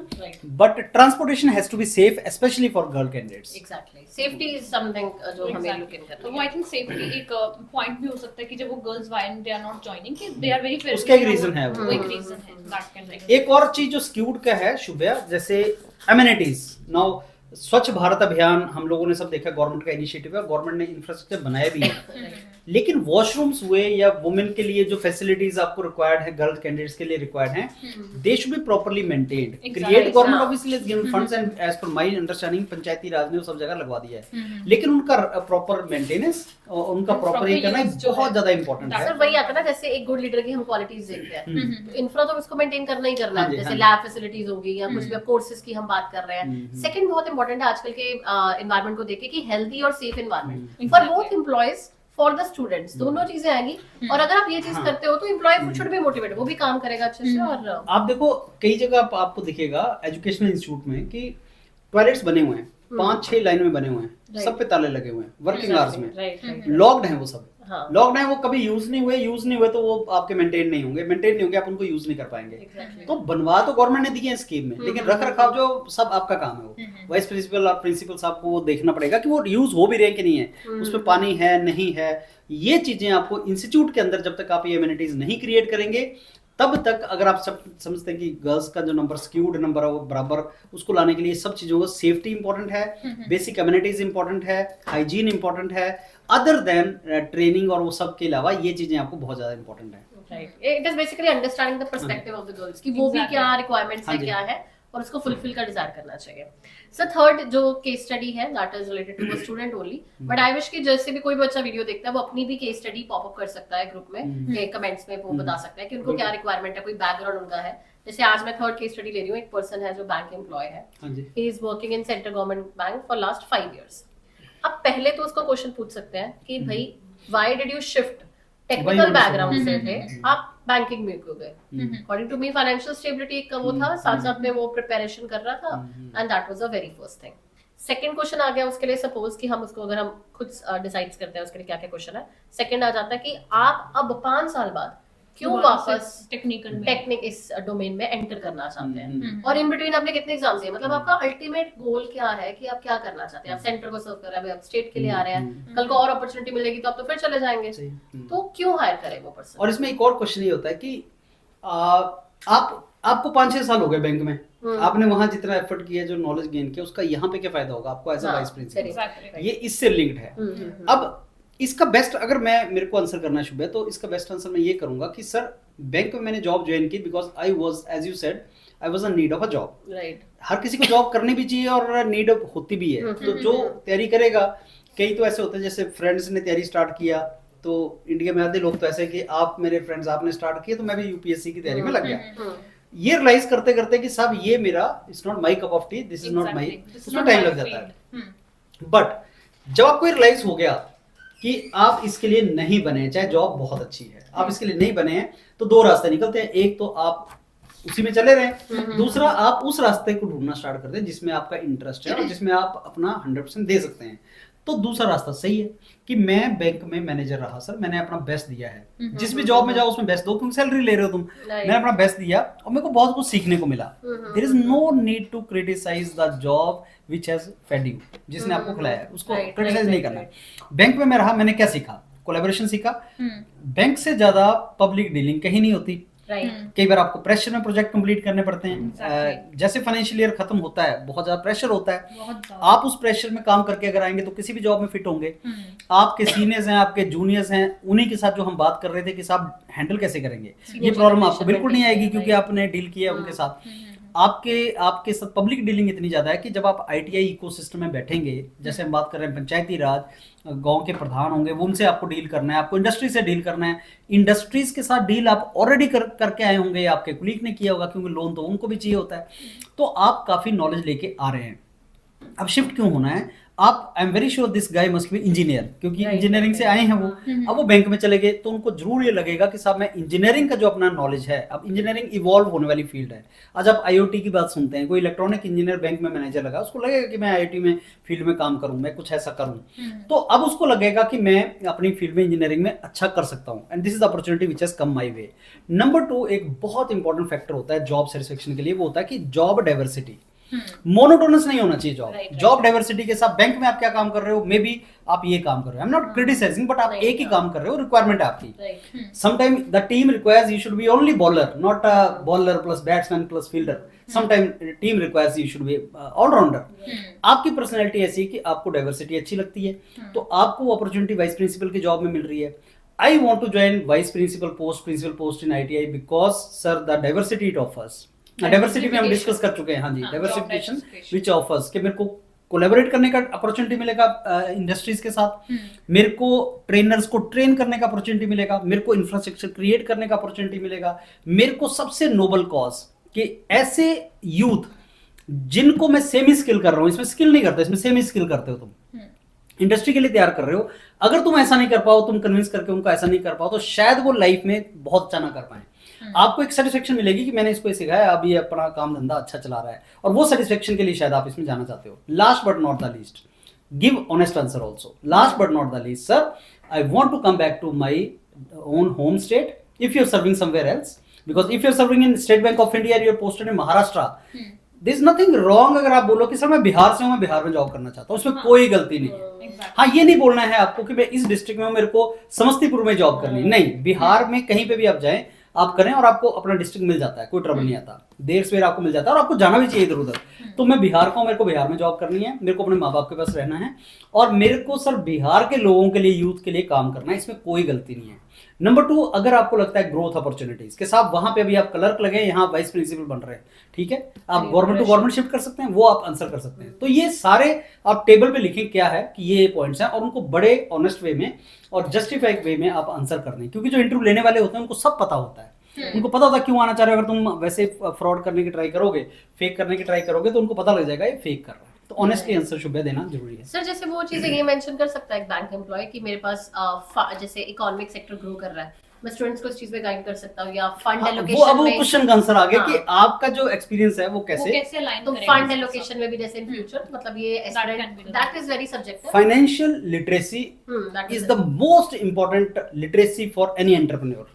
but transportation has to be safe specially for girl candidates. Exactly, safety is something जो हमें लुक इन करना तो आई थिंक सेफ्टी एक पॉइंट भी हो सकता है कि जब वो girls why they are not joining कि दे आर वेरी, उसका एक रीजन है, वो एक रीजन है दैट कैन लाइक। एक और चीज जो स्क्यूड का है शुभ्या, जैसे एमिनिटीज। नाउ स्वच्छ भारत अभियान हम लोगों ने सब देखा, गवर्नमेंट का इनिशिएटिव है, गवर्नमेंट ने इंफ्रास्ट्रक्चर बनाया भी है, लेकिन वॉशरूम्स हुए या वुमेन के लिए जो फैसिलिटीज आपको रिक्वायर्ड है, गर्ल कैंडिडेट्स के लिए रिक्वायर्ड हैं, they should be properly maintained. Create government obviously has given funds and as per my understanding Panchayati Raj ने वो सब जगह लगवा दिया है, लेकिन उनका प्रॉपर मेंटेनेंस और उनका प्रॉपर ये करना बहुत ज्यादा इंपॉर्टेंट है। सर वही आता है ना, जैसे एक गुड लीडर की हम क्वालिटीज देखते हैं, तो इंफ्रा तो इसको मेंटेन करना ही करना है, जैसे लैब फैसिलिटीज होगी या कुछ भी कोर्सेज की हम बात कर रहे हैं। सेकंड बहुत इंपॉर्टेंट है आजकल के एनवायरनमेंट को देखे कि हेल्दी और safe environment for both employees for the students, दोनों चीजें आएंगी। और अगर आप ये चीज करते हो तो एम्प्लॉय शुड बी मोटिवेटेड, वो भी काम करेगा अच्छे से। और आप देखो कई जगह आपको दिखेगा एजुकेशनल इंस्टीट्यूट में कि टॉयलेट्स बने हुए हैं, 5-6 लाइन में बने हुए हैं, सब पे ताले लगे हुए हैं, वर्किंग आवर्स में लॉक्ड हैं वो सब। लॉक्ड है, वो कभी यूज नहीं हुए तो वो आपके मेंटेन नहीं होंगे, आप उनको यूज नहीं कर पाएंगे। तो बनवा तो गवर्नमेंट ने दिए हैं स्कीम में, लेकिन रख रखाव जो सब आपका काम है, वो वाइस प्रिंसिपल और प्रिंसिपल साहब को वो देखना पड़ेगा कि वो यूज हो भी रहे कि नहीं है, उसमें पानी है नहीं है। ये चीजें आपको इंस्टीट्यूट के अंदर जब तक आप ये एमिनिटीज नहीं क्रिएट करेंगे, तब तक अगर आप सब समझते हैं कि गर्ल्स का जो नंबर स्क्यूड नंबर है वो बराबर, उसको लाने के लिए सब चीजों को सेफ्टी इंपॉर्टेंट है, बेसिक कम्युनिटीज इंपॉर्टेंट है, हाइजीन इंपॉर्टेंट है, अदर देन ट्रेनिंग और वो सब के अलावा ये चीजें आपको बहुत ज्यादा इंपॉर्टेंट है। Right, it is basically understanding the perspective of the girls कि वो भी क्या रिक्वायरमेंट्स है, क्या है, और उसको फुलफिल का डिजायर करना चाहिए। सो थर्ड जो केस स्टडी है that is related to a student only, but I wish कि जैसे भी कोई बच्चा वीडियो देखता है वो अपनी भी केस स्टडी पॉप अप कर सकता है ग्रुप में, कमेंट्स में वो बता सकता है कि उनको क्या रिक्वायरमेंट है, कोई बैकग्राउंड उनका है। जैसे आज मैं थर्ड केस स्टडी ले रही हूँ, एक पर्सन है जो बैंक एम्प्लॉय है, he is working in central government bank for last 5 years। अब पहले तो उसको क्वेश्चन पूछ सकते हैं कि भाई why did you shift, technical background से थे आप बैंकिंग में क्यों गए? According to me financial stability का वो था, साथ साथ में वो प्रिपरेशन कर रहा था, and that was the very first thing. Second question आ गया उसके लिए, सपोज कि हम उसको अगर हम खुद डिसाइड करते हैं उसके लिए क्या क्या क्वेश्चन है। सेकंड आ जाता है कि आप अब 5 साल बाद क्यों वापस टेक्निक इस डोमेन में एंटर करना चाहते हैं, और इन बिटवीन आपने कितने एग्जाम्स दिए, मतलब आपका अल्टीमेट गोल क्या है कि आप क्या करना चाहते हैं। आप सेंटर को सर्व कर रहे हैं, आप स्टेट के लिए आ रहे हैं, कल को और अपॉर्चुनिटी मिलेगी तो आप तो फिर चले जाएंगे, तो क्यों हायर करें वो पर्सन। और इसमें एक और क्वेश्चन ये होता है कि आपको 5-6 साल हो गए बैंक में, आपने वहां जितना एफर्ट किया, जो नॉलेज गेन किया, उसका यहाँ पे क्या फायदा होगा आपको एज अ वाइस प्रिंसिपल, ये इससे लिंक्ड है। अब इसका बेस्ट अगर मेरे को आंसर करना शुभ है, तो इसका बेस्ट आंसर मैं ये करूंगा कि सर बैंक में मैंने जॉब ज्वाइन की because I was, as you said, I was in need of a job. Right, हर किसी को जॉब करनी भी चाहिए और नीड होती भी है, तो जो तैयारी करेगा, कई तो ऐसे होते हैं जैसे फ्रेंड्स ने तैयारी स्टार्ट किया, तो इंडिया में आधे लोग तो ऐसे कि आप मेरे फ्रेंड्स आपने स्टार्ट किया तो मैं भी यूपीएससी की तैयारी में लग गया। ये रियलाइज करते करते कि साहब ये मेरा it's not my cup of T, this is not my, उसमें टाइम लग जाता है। बट जब आपको ये रियलाइज हो गया कि आप इसके लिए नहीं बने, चाहे जॉब बहुत अच्छी है, आप इसके लिए नहीं बने हैं, तो 2 रास्ते निकलते हैं। एक तो आप उसी में चले रहे, दूसरा आप उस रास्ते को ढूंढना स्टार्ट करते हैं जिसमें आपका इंटरेस्ट है और जिसमें आप अपना 100% दे सकते हैं। तो दूसरा रास्ता सही है कि मैं बैंक में मैनेजर रहा सर, मैंने अपना बेस्ट दिया है, जिस भी जॉब में जाओ उसमें बेस्ट दो, क्योंकि सैलरी ले रहे हो तुम, मैंने अपना बेस्ट दिया और मेरे को बहुत कुछ सीखने को मिला। There is no need to criticize the job which has fed you, जिसने आपको खिलाया है उसको क्रिटिसाइज नहीं करना है। बैंक में मैं रहा, मैंने क्या सीखा? कोलैबोरेशन सीखा। बैंक से ज्यादा पब्लिक डीलिंग कहीं नहीं होती। कई बार आपको प्रेशर में प्रोजेक्ट कंप्लीट करने पड़ते हैं, जैसे फाइनेंशियल ईयर खत्म होता है बहुत ज्यादा प्रेशर होता है, आप उस प्रेशर में काम करके अगर आएंगे तो किसी भी जॉब में फिट होंगे। आपके सीनियर्स हैं, आपके जूनियर्स हैं, उन्हीं के साथ जो हम बात कर रहे थे कि साहब हैंडल कैसे करेंगे, ये प्रॉब्लम आपको बिल्कुल नहीं आएगी क्योंकि आपने डील किया उनके साथ। आपके साथ पब्लिक डीलिंग इतनी ज्यादा है कि जब आप आईटीआई इकोसिस्टम में बैठेंगे, जैसे हम बात कर रहे हैं पंचायती राज, गांव के प्रधान होंगे, वो उनसे आपको डील करना है, आपको इंडस्ट्री से डील करना है, इंडस्ट्रीज के साथ डील आप ऑलरेडी करके आए होंगे, आपके कुलीग ने किया होगा क्योंकि लोन तो उनको भी चाहिए होता है, तो आप काफी नॉलेज लेके आ रहे हैं। अब शिफ्ट क्यों होना है? आप आई am very sure this guy must be engineer, क्योंकि Right, इंजीनियरिंग से right. आए हैं वो। अब वो बैंक में चले गए तो उनको जरूर ये लगेगा कि साहब मैं इंजीनियरिंग का जो अपना नॉलेज है, अब इंजीनियरिंग इवॉल्व होने वाली फील्ड है। आज आप आईओटी की बात सुनते हैं, कोई इलेक्ट्रॉनिक इंजीनियर बैंक में मैनेजर लगा, उसको लगेगा कि मैं आईओटी में फील्ड में काम करूं, मैं कुछ ऐसा करूं। तो अब उसको लगेगा कि मैं अपनी फील्ड में इंजीनियरिंग में अच्छा कर सकता हूं, and this is the opportunity which has come my way. Number 2 एक बहुत इंपॉर्टेंट फैक्टर होता है जॉब सेटिस्फेक्शन के लिए, वो होता है कि जॉब डाइवर्सिटी। मोनोटोनस नहीं होना चाहिए जॉब। Right, जॉब डाइवर्सिटी के साथ बैंक में आप क्या काम कर रहे हो, मे बी आप ये काम कर रहे हो, I am not criticizing, but आप Right, एक ही काम कर रहे हो, रिक्वायरमेंट है आपकी। Right. Sometimes the team requires you should be only bowler, not a bowler plus batsman plus fielder. Sometimes team requires you should be all rounder. आपकी personality ऐसी है कि आपको डाइवर्सिटी अच्छी लगती है, तो आपको वो अपॉर्चुनिटी वाइस प्रिंसिपल की जॉब में मिल रही है। I want to join vice principal post in ITI because sir the diversity it offers. Diversity में हम डिस्कस कर चुके हैं, हाँ जी, डाइवर्सिफिकेशन विच ऑफर्स कि मेरे को कोलैबोरेट करने का अपॉर्चुनिटी मिलेगा इंडस्ट्रीज के साथ, मेरे को ट्रेनर्स को ट्रेन करने का अपॉर्चुनिटी मिलेगा, मेरे को इंफ्रास्ट्रक्चर क्रिएट करने का अपॉर्चुनिटी मिलेगा, मेरे को सबसे नोबल कॉज कि ऐसे यूथ जिनको मैं सेमी स्किल कर रहा हूँ, इसमें स्किल नहीं करते, इसमें सेमी स्किल करते हो तुम, इंडस्ट्री के लिए तैयार कर रहे हो। अगर तुम ऐसा नहीं कर पाओ, तुम कन्विंस करके उनको ऐसा नहीं कर पाओ, तो शायद वो लाइफ में बहुत अच्छा ना कर पाए। आपको एक सेटिस्फेक्शन मिलेगी कि मैंने इसको सिखाया, अब ये अपना काम धंधा अच्छा चला रहा है, और वो सेटिस्फेक्शन के लिए शायद आप इसमें जाना चाहते हो। Last but not the least, give honest answer also. Last but not the least, sir I want to come back to my own home state if you are serving somewhere else, because if you are serving in State Bank of India, you are posted in Maharashtra, this is nothing wrong अगर आप बोलो कि sir मैं बिहार से हूं, मैं बिहार में job करना चाहता हूं, उसमें कोई गलती नहीं है। हाँ, ये नहीं बोलना है आपको कि मैं इस डिस्ट्रिक्ट में मेरे को समस्तीपुर में जॉब करनी, नहीं, बिहार में कहीं पे भी आप जाएं, आप करें और आपको अपना डिस्ट्रिक्ट मिल जाता है, कोई ट्रबल नहीं आता, देर सवेर आपको मिल जाता है, और आपको जाना भी चाहिए इधर उधर। तो मैं बिहार का हूं, मेरे को बिहार में जॉब करनी है, मेरे को अपने माँ बाप के पास रहना है, और मेरे को सर बिहार के लोगों के लिए, यूथ के लिए काम करना है, इसमें कोई गलती नहीं है। नंबर 2, अगर आपको लगता है ग्रोथ अपॉर्चुनिटीज के साथ, वहां पे अभी आप क्लर्क लगे, यहाँ वाइस प्रिंसिपल बन रहे हैं, ठीक है, आप गवर्नमेंट टू गवर्नमेंट शिफ्ट कर सकते हैं, वो आप आंसर कर सकते हैं। तो ये सारे आप टेबल पे लिखें क्या है कि ये पॉइंट्स हैं, और उनको बड़े ऑनेस्ट वे में और जस्टिफाइड वे में आप आंसर कर दें, क्योंकि जो इंटरव्यू लेने वाले होते हैं उनको सब पता होता है, उनको पता होता है क्यों आना चाह रहे हो। अगर तुम वैसे फ्रॉड करने की ट्राई करोगे, फेक करने की ट्राई करोगे, तो उनको पता लग जाएगा ये फेक कर रहा है। तो ऑनेस्टली आंसर शुभ्या देना जरूरी है। सर जैसे वो चीजें ये मेंशन कर सकता है एक बैंक एम्प्लॉय कि मेरे पास जैसे इकोनॉमिक सेक्टर ग्रो कर रहा है, मैं स्टूडेंट्स को इस चीज में गाइड कर सकता हूं, या फंड एलोकेशन वो में, क्वेश्चन का आंसर आ गया कि आपका जो एक्सपीरियंस है वो कैसे अलाइन तो फंड एलोकेशन में भी जैसे इन फ्यूचर, मतलब ये that is very subjective. Financial literacy is the most important literacy for any entrepreneur.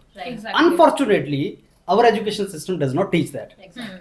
Unfortunately, our education system does not teach that.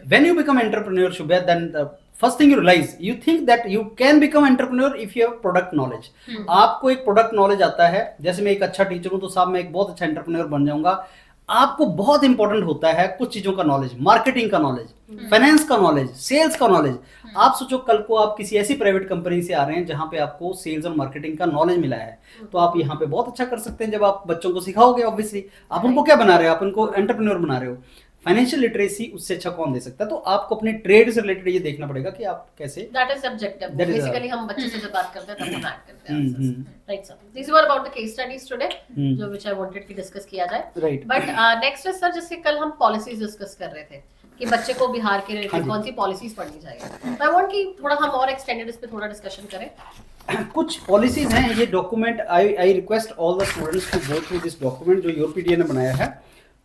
When you become entrepreneur, Shubhya, then the first thing you realize, you think that you can become entrepreneur if you have product knowledge. आपको एक product knowledge आता है, जैसे मैं एक अच्छा teacher हूं तो साहब मैं एक बहुत अच्छा एंटरप्रेन्योर बन जाऊंगा। आपको बहुत इंपॉर्टेंट होता है कुछ चीजों का नॉलेज, मार्केटिंग का नॉलेज, फाइनेंस का नॉलेज, सेल्स का नॉलेज। आप सोचो कल को आप किसी ऐसी प्राइवेट कंपनी से आ रहे हैं जहां पे आपको सेल्स और मार्केटिंग का नॉलेज मिला है, तो आप यहाँ पे बहुत अच्छा कर सकते हैं जब आप बच्चों को सिखाओगे। ऑब्वियसली आप उनको क्या बना रहे हो, आप उनको एंटरप्रेन्योर बना रहे हो। फाइनेंशियल लिटरेसी उससे अच्छा कौन दे सकता है? तो आपको अपने ट्रेड से रिलेटेड ये देखना पड़ेगा कि आप कैसे, that is subjective. That is basically हम बच्चे से जब बात करते हैं तब हम ऐड करते हैं। Right sir, this were about the case studies today, जो व्हिच आई वांटेड कि डिस्कस किया जाए। राइट, बट नेक्स्ट सर, जैसे कल हम पॉलिसीज डिस्कस कर रहे थे कि बच्चे को बिहार के रिलेटेड कौन सी पॉलिसीज पढ़नी चाहिए, तो आई वांट कि थोड़ा हम और एक्सटेंडेड इस पे थोड़ा डिस्कशन करें। कुछ पॉलिसीज हैं, ये document I request all the students to go through this document जो यूपीडीए ने बनाया है।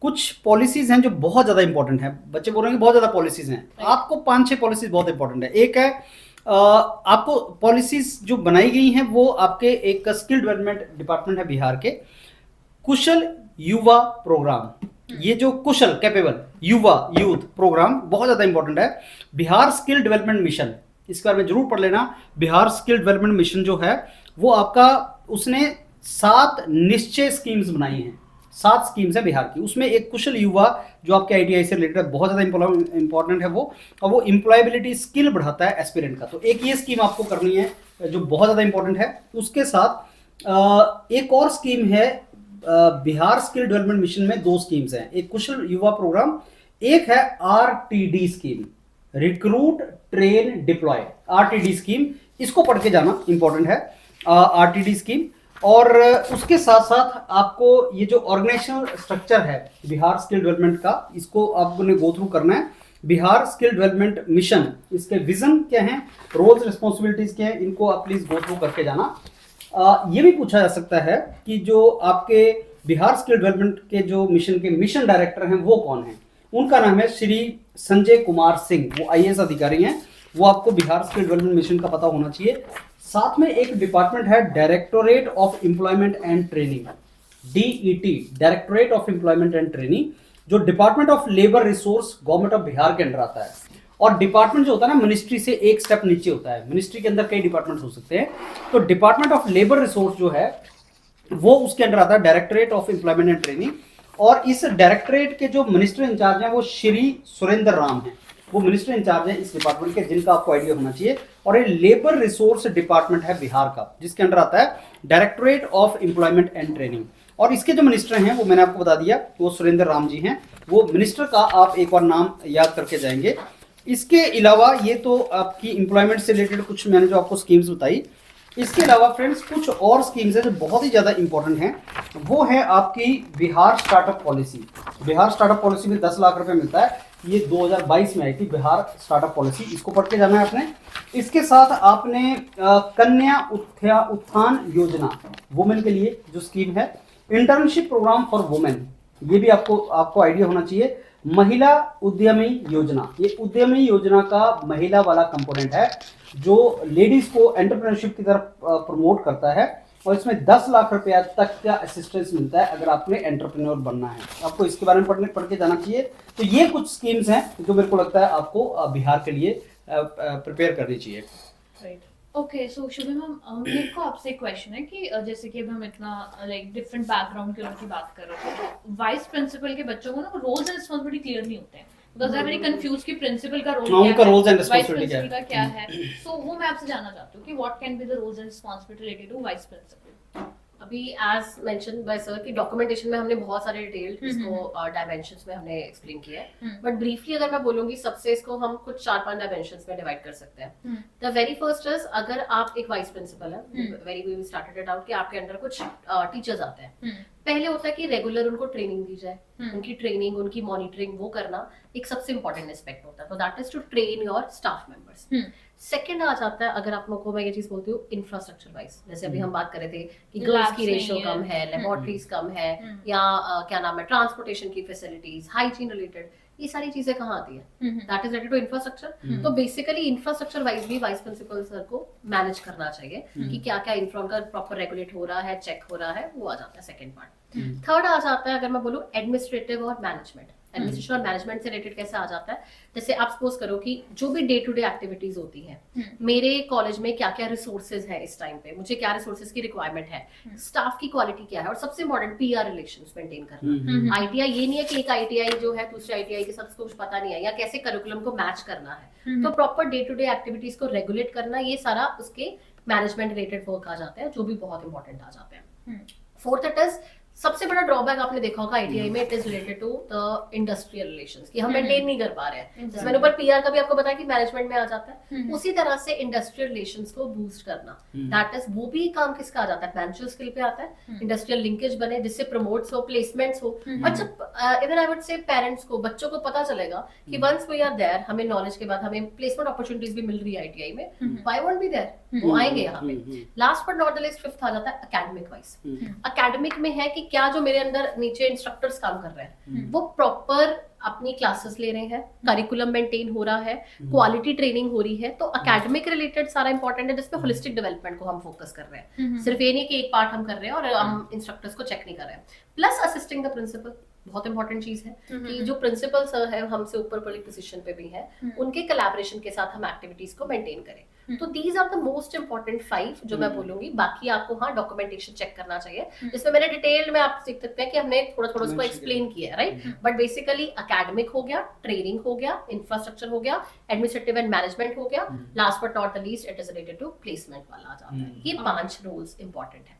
कुछ पॉलिसीज हैं जो बहुत ज्यादा इंपॉर्टेंट है, बच्चे बोल रहे हैं कि बहुत ज्यादा पॉलिसीज हैं, आपको 5-6 पॉलिसीज बहुत इंपॉर्टेंट है। एक है आपको पॉलिसीज जो बनाई गई हैं वो आपके एक स्किल डेवलपमेंट डिपार्टमेंट है बिहार के, कुशल युवा प्रोग्राम। ये जो कुशल कैपेबल युवा यूथ प्रोग्राम बहुत ज्यादा इंपॉर्टेंट है। बिहार स्किल डेवलपमेंट मिशन, इसके बारे में जरूर पढ़ लेना। बिहार स्किल डेवलपमेंट मिशन जो है वो आपका, उसने 7 निश्चय स्कीम्स बनाई हैं, 7 स्कीम्स है बिहार की, उसमें एक कुशल युवा जो आपके आईटीआई से रिलेटेड बहुत ज़्यादा इंपॉर्टेंट है वो, और वो एम्प्लॉयबिलिटी स्किल बढ़ाता है एस्पिरेंट का। तो एक ये स्कीम आपको करनी है जो बहुत ज़्यादा इंपॉर्टेंट है। उसके साथ एक और स्कीम है, बिहार स्किल डेवलपमेंट मिशन में 2 स्कीम्स हैं, एक कुशल युवा प्रोग्राम, एक है RTD scheme, recruit train deploy, RTD scheme. इसको पढ़ के जाना इंपॉर्टेंट है, आरटीडी स्कीम। और उसके साथ साथ आपको ये जो ऑर्गेनाइजेशनल स्ट्रक्चर है बिहार स्किल डेवलपमेंट का, इसको आपने गो थ्रू करना है। बिहार स्किल डेवलपमेंट मिशन, इसके विजन क्या है, रोल्स रिस्पॉन्सिबिलिटीज क्या है, इनको आप प्लीज गो थ्रू करके जाना। ये भी पूछा जा सकता है कि जो आपके बिहार स्किल डेवलपमेंट के जो मिशन के मिशन डायरेक्टर हैं वो कौन है। उनका नाम है श्री संजय कुमार सिंह, वो आईएएस अधिकारी हैं। वो आपको बिहार स्किल डेवलपमेंट मिशन का पता होना चाहिए। साथ में एक डिपार्टमेंट है directorate of employment and training, DET, directorate of employment and training, जो department of labour resource government of Bihar के अंडर आता है। और डिपार्टमेंट जो होता है ना, मिनिस्ट्री से एक स्टेप नीचे होता है। मिनिस्ट्री के अंदर कई डिपार्टमेंट हो सकते हैं, तो डिपार्टमेंट ऑफ लेबर रिसोर्स जो है वो उसके अंडर आता है, directorate of employment and training. और इस डायरेक्टोरेट के जो मिनिस्टर इंचार्ज हैं वो श्री सुरेंद्र राम हैं, वो मिनिस्टर इंचार्ज हैं इस डिपार्टमेंट के, जिनका आपको आइडिया होना चाहिए। और ये लेबर रिसोर्स डिपार्टमेंट है बिहार का, जिसके अंडर आता है directorate of employment and training. और इसके जो मिनिस्टर हैं वो मैंने आपको बता दिया, वो सुरेंद्र राम जी हैं। वो मिनिस्टर का आप एक बार नाम याद करके जाएंगे। इसके अलावा ये तो आपकी एम्प्लॉयमेंट से रिलेटेड कुछ मैंने जो आपको स्कीम्स बताई। इसके अलावा फ्रेंड्स कुछ और स्कीम्स हैं जो बहुत ही ज़्यादा इंपॉर्टेंट हैं। वो है आपकी Bihar startup policy. Bihar startup policy में 10 लाख रुपए मिलता है। ये 2022 में आई थी बिहार स्टार्टअप पॉलिसी, इसको पढ़ के जाना है आपने। इसके साथ आपने कन्या उत्थान योजना वुमेन के लिए जो स्कीम है, इंटर्नशिप प्रोग्राम फॉर वुमेन, ये भी आपको आइडिया होना चाहिए। महिला उद्यमी योजना, ये उद्यमी योजना का महिला वाला कंपोनेंट है जो लेडीज को एंटरप्रेन्योरशिप की तरफ प्रमोट करता है। और इसमें 10 लाख रुपया तक का असिस्टेंस मिलता है अगर आपने एंटरप्रेन्योर बनना है। आपको इसके बारे में पढ़ के जाना चाहिए। तो ये कुछ स्कीम्स हैं जो मेरे को लगता है आपको बिहार के लिए प्रिपेयर करनी चाहिए। ओके, सो शुभम मैम, मेरे को आपसे एक क्वेश्चन है कि जैसे कि अब हम इतना लाइक डिफरेंट बैकग्राउंड के लोगों की बात कर रहे थे, तो वाइस प्रिंसिपल के बच्चों को ना रोल्स एंड रिस्पांसिबिलिटी क्लियर नहीं होते हैं, because I am very confuse कि प्रिंसिपल का रोल क्या है, उनका roles and vice responsibility principal का क्या है। सो वो मैं आपसे जानना चाहती हूँ कि what can be the roles and responsibility related to vice principal. अभी एज मेंशन बाय सर कि डॉक्यूमेंटेशन में हमने बहुत सारे डिटेल्ड इसको डायमेंशंस में हमने एक्सप्लेन किया है। बट ब्रीफली अगर मैं बोलूंगी, सबसे इसको हम कुछ 4-5 डायमेंशंस में डिवाइड कर सकते हैं। द वेरी फर्स्ट इज, अगर आप एक वाइस प्रिंसिपल है, very we started it out कि आपके अंडर कुछ टीचर्स आते हैं। पहले होता है कि रेगुलर उनको ट्रेनिंग दी जाए, उनकी ट्रेनिंग, उनकी मॉनिटरिंग वो करना एक सबसे इंपॉर्टेंट एस्पेक्ट होता है। तो that is to train your staff members. Second आ जाता है, अगर आप लोगों को मैं ये चीज बोलती हूँ इंफ्रास्ट्रक्चर वाइज, जैसे अभी हम बात कर रहे थे कि गर्ल्स की रेशियो कम है, लेबोरेटरीज कम है, या क्या नाम है, ट्रांसपोर्टेशन की फैसिलिटीज, हाइजीन रिलेटेड, ये सारी चीजें कहाँ आती है? That is related to infrastructure. तो बेसिकली इंफ्रास्ट्रक्चर वाइज भी वाइस प्रिंसिपल सर को मैनेज करना चाहिए कि क्या क्या इंफ्रा का प्रॉपर रेगुलेट हो रहा है, चेक हो रहा है, वो आ जाता है सेकंड पार्ट। थर्ड आ जाता है, अगर मैं बोलूँ एडमिनिस्ट्रेटिव और मैनेजमेंट। एडमिनिस्ट्रेशन और मैनेजमेंट से रिलेटेड कैसे आ जाता है? जैसे आप सपोज करो कि जो भी डे टू डे एक्टिविटीज होती हैं, मेरे कॉलेज में क्या क्या रिसोर्सेज है इस टाइम पे, मुझे क्या रिसोर्सेज की रिक्वायरमेंट है, स्टाफ की क्वालिटी क्या है, और सबसे इंपॉर्टेंट पीआर रिलेशंस मेंटेन करना। आईटीआई ये नहीं है कि एक आईटीआई जो है दूसरे आईटीआई के साथ उसको कुछ पता नहीं है, या कैसे करिकुलम को मैच करना है। तो proper day to day activities को रेगुलेट करना, ये सारा उसके मैनेजमेंट रिलेटेड वर्क आ जाता है, जो भी बहुत इंपॉर्टेंट आ जाते हैं। फोर्थ इट इज, सबसे बड़ा ड्रॉबैक आपने देखा होगा आईटीआई में, it is related to the industrial relations, कि हम मेंटेन नहीं कर पा रहे हैं। जैसे मैंने ऊपर पीआर का भी आपको बताया कि मैनेजमेंट में आ जाता है, उसी तरह से इंडस्ट्रियल रिलेशंस को बूस्ट करना, दैट इज, वो भी काम किसका आ जाता है? मैनेजर स्किल पे आता है। इंडस्ट्रियल लिंकेज बने जिससे प्रमोट्स हो, प्लेसमेंट्स हो। और जब इवन आई वुड से पेरेंट्स को, बच्चों को पता चलेगा कि वंस वी आर देयर, हमें नॉलेज के बाद हमें प्लेसमेंट अपॉर्चुनिटीज भी मिल रही है आईटीआई में, व्हाई वोंट बी देयर, वो आएंगे यहाँ पे। Last but not the least, fifth आ जाता है एकेडमिक वाइज। एकेडमिक में है कि क्या जो मेरे अंदर नीचे इंस्ट्रक्टर्स काम कर रहे हैं वो प्रॉपर अपनी क्लासेस ले रहे हैं, करिकुलम मेंटेन हो रहा है, क्वालिटी ट्रेनिंग हो रही है। तो एकेडमिक रिलेटेड सारा इंपॉर्टेंट है, जिसमें होलिस्टिक डेवलपमेंट को हम फोकस कर रहे हैं। सिर्फ ये नहीं कि एक पार्ट हम कर रहे हैं और हम इंस्ट्रक्टर्स को चेक नहीं कर रहे हैं। प्लस असिस्टिंग द प्रिंसिपल, बहुत इंपॉर्टेंट चीज है कि जो प्रिंसिपल सर है, हमसे ऊपर वाली पोजीशन पे भी है, उनके कोलैबोरेशन के साथ हम एक्टिविटीज को मेंटेन करें। तो these are the most important 5 जो मैं बोलूंगी। बाकी आपको हाँ डॉक्यूमेंटेशन चेक करना चाहिए, जिसमें मैंने डिटेल में आप देख सकते हैं कि हमने थोड़ा थोड़ा उसको एक्सप्लेन किया है, राइट। बट बेसिकली एकेडमिक हो गया, ट्रेनिंग हो गया, इंफ्रास्ट्रक्चर हो गया, एडमिनिस्ट्रेटिव एंड मैनेजमेंट हो गया, last but not the least it is related to placement वाला आ जाता है। ये 5 रूल्स इंपॉर्टेंट है।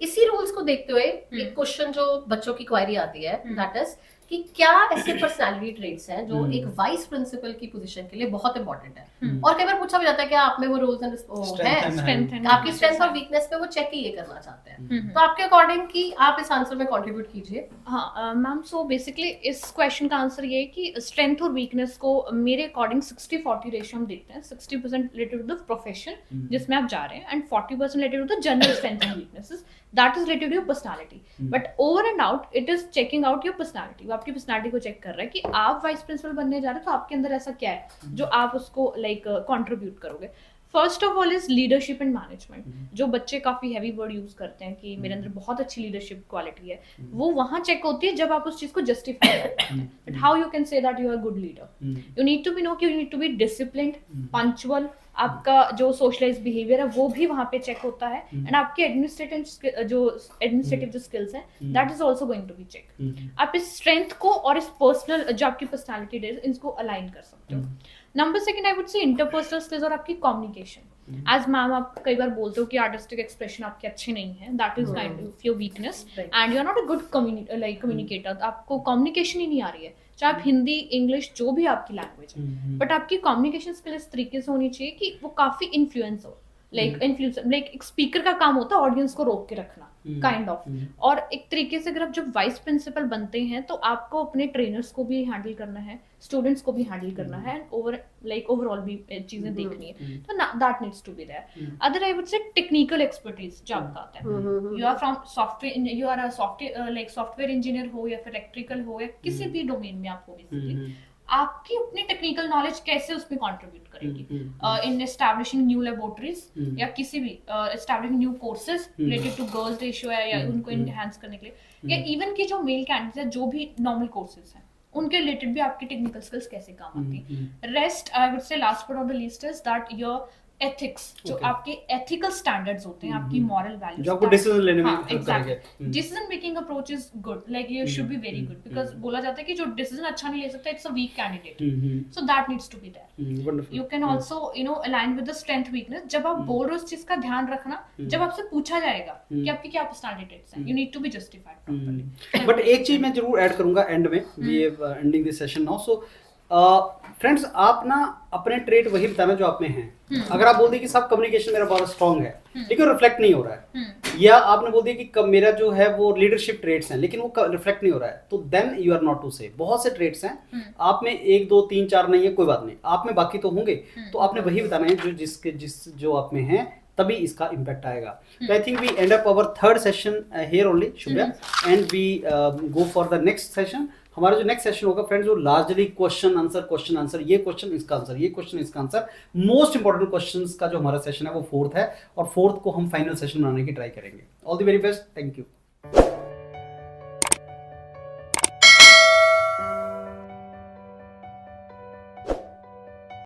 इसी रूल्स को देखते हुए एक क्वेश्चन जो बच्चों की क्वेरी आती है, दैट इज कि क्या ऐसे पर्सनालिटी ट्रेट्स हैं जो एक वाइस प्रिंसिपल की पोजीशन के लिए बहुत इंपॉर्टेंट है। और कई बार पूछा भी जाता है कि आप में वो रोल्स एंड Strength आपकी स्ट्रेंथ और वीकनेस पे वो चेक ही ये करना चाहते हैं। तो आपके अकॉर्डिंग कि आप इस आंसर में कंट्रीब्यूट कीजिए। हाँ मैम, सो बेसिकली इस क्वेश्चन का आंसर ये है कि स्ट्रेंथ और वीकनेस को मेरे अकॉर्डिंग 60-40 रेशियो हम देखते हैं। 60% रिलेटेड टू द प्रोफेशन जिसमें आप जा रहे हैं and 40% related to the general strength and weaknesses that is related to your personality. But over and out it is checking out your personality. वो आपकी पर्सनालिटी को चेक कर रहा है कि आप वाइस प्रिंसिपल बनने जा रहे हैं तो आपके अंदर ऐसा क्या है जो आप उसको लाइक कंट्रीब्यूट करोगे। First of all is leadership and management. जो बच्चे काफी हैवी वर्ड यूज करते हैं कि मेरे अंदर बहुत अच्छी लीडरशिप क्वालिटी है, वो वहां चेक होती है जब आप उस चीज को जस्टिफाई करते हैं। But how you can say that you are good leader, you need to be know कि you need to be disciplined, punctual, आपका जो सोशलाइज बिहेवियर है वो भी वहां पे चेक होता है एंड आपके एडमिनिस्ट्रेटिव जो स्किल्स हैं that is also going to be check. आप इस स्ट्रेंथ को और इस पर्सनल जो आपकी पर्सनालिटी है इनको अलाइन कर सकते हो। नंबर सेकंड आई वुड से इंटरपर्सनल स्किल्स और आपकी कम्युनिकेशन। एज मैम आप कई बार बोलते हो कि आर्टिस्टिक एक्सप्रेशन आपके अच्छे नहीं है, that is kind of your weakness and you are not a good communicator. आपको कम्युनिकेशन ही नहीं आ रही है, चाहे आप हिंदी, इंग्लिश, जो भी आपकी लैंग्वेज है, बट आपकी कम्युनिकेशन स्किल इस तरीके से होनी चाहिए कि वो काफी इन्फ्लुएंस हो। एक स्पीकर का काम होता है ऑडियंस को रोक के रखना काइंड ऑफ। और एक तरीके से अगर आप जब वाइस प्रिंसिपल बनते हैं तो आपको अपने ट्रेनर्स को भी हैंडल करना है, स्टूडेंट्स को भी हैंडल करना है एंड ओवरऑल भी चीजें देखनी है, तो that needs to be there. Other I would say technical expertise जो आपका आता है, you are from software, you are a software engineer हो या फिर इलेक्ट्रिकल हो या किसी भी डोमेन में आप हो, बेसिकली आपकी अपनी टेक्निकल नॉलेज कैसे उसमें कंट्रीब्यूट करेगी इन एस्टैब्लिशिंग न्यू लेबोरेटरीज या किसी भी establishing new courses related to girls ratio है या उनको इनहेंस करने के लिए, या इवन की जो मेल कैंडिडेट्स है जो भी नॉर्मल कोर्सेज हैं उनके रिलेटेड भी आपकी टेक्निकल स्किल्स कैसे काम आती है। रेस्ट आई वुड से last but not the least is that your ethics, जो आपके एथिकल स्टैंडर्ड्स होते हैं, आपकी मॉरल वैल्यूज, जो आपको डिसीजन लेने में हेल्प करेंगे। Decision making approach is good, like you should be very good, because बोला जाता है कि जो डिसीजन अच्छा नहीं ले सकता it's a weak candidate, so that needs to be there. You can also align with the strength weakness. जब आप बोल रहे हो उस चीज का ध्यान रखना, जब आपसे पूछा जाएगा कि आपकी क्या पर्सनालिटी ट्रेट्स हैं, you need to be justified properly. But एक चीज मैं जरूर ऐड करूंगा एंड में, we are ending this session now. So friends, आप ना अपने ट्रेट वही बताना जो आप में हैं। अगर आप बोल दिए कि सब कम्युनिकेशन मेरा बहुत स्ट्रांग है लेकिन रिफ्लेक्ट नहीं हो रहा है, या आपने बोल दिया कि मेरा जो है वो लीडरशिप ट्रेट्स हैं लेकिन वो रिफ्लेक्ट नहीं हो रहा है, तो then you are not to say. बहुत से ट्रेट्स हैं आप में, 1 2 3 4 नहीं है, कोई बात नहीं, आप में बाकी तो होंगे, तो आपने वही बताना है जो आप में है, तभी इसका इम्पैक्ट आएगा। तो I think we end up our third session here only, Shubhya, and we go for the next session. हमारा जो नेक्स्ट सेशन होगा फ्रेंड्स, वो लार्जली क्वेश्चन आंसर, ये क्वेश्चन इसका आंसर, ये क्वेश्चन इसका आंसर, मोस्ट इंपॉर्टेंट क्वेश्चंस का जो हमारा सेशन है वो 4th है, और 4th को हम फाइनल सेशन बनाने की ट्राई करेंगे। All the very best, thank you.